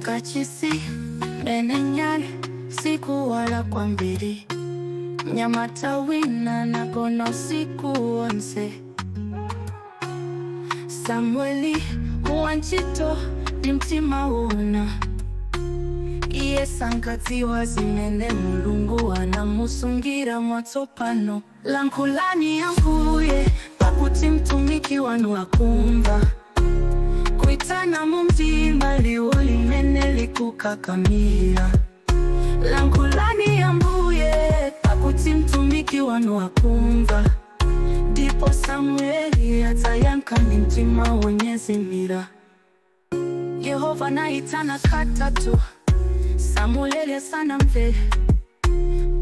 Nkachisi menenyane siku wala kwa mbili Nyamata wina na kono siku onse Samueli uwanchito dimtima una Iye sankati wazimene mulungu wana musungira mwatopano Lankulani yanguye pakuti mtumiki wanu wakumva Kuitana mumtima liuli meneli kukakamia Lankulani yambuye pakuti mtumiki wanu wakumva Dipo Samueli atayanka ni mtima wonyezi mira Yehova na itana katatu Samueli sana mve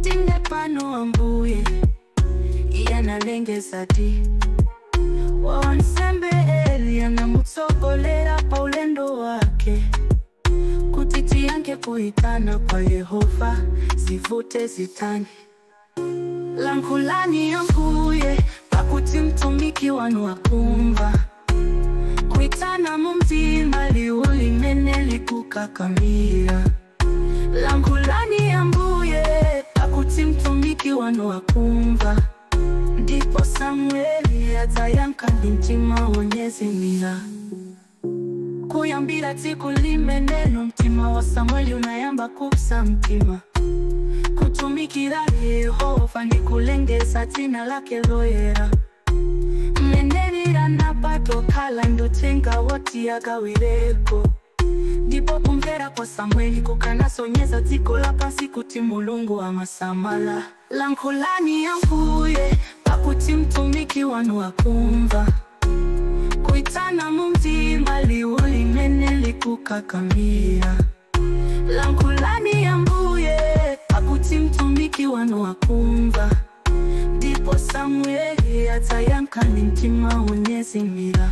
Tinde pano ambuye Iyana lenge zadi Wawansembe Eli anamutogolera pa ulendo wake Kutiti yanke kuitana kwa Yehova Zivute zitani Lankulani yanguye pakuti mtumiki wanu wakumva Kuitana mumtima liuli meneli kukakamia Lankulani yambuye pakuti mtumiki wanu wakumva Dipo Samueli atayanka mtima wonyezi mira Kuyambira tiku limeneno mtima wa Samueli unayamba kupsa mtima Kutumikira Yehova ni kulengeza tina lake loyera Mmenelira na pato kala ndo tenga woti agawireko Dipo kumvera kwa Samueli kukana sonyeza tiko la pasi kuti mulungu wa masamala Lankulani yanguye pakuti mtumiki wanu wakumva Kuitana mumtima liuli meneli kukakamia Lankulani yambuye pakuti mtumiki wanu wakumva Dipo Samueli atayanka ni mtima wonyezi mira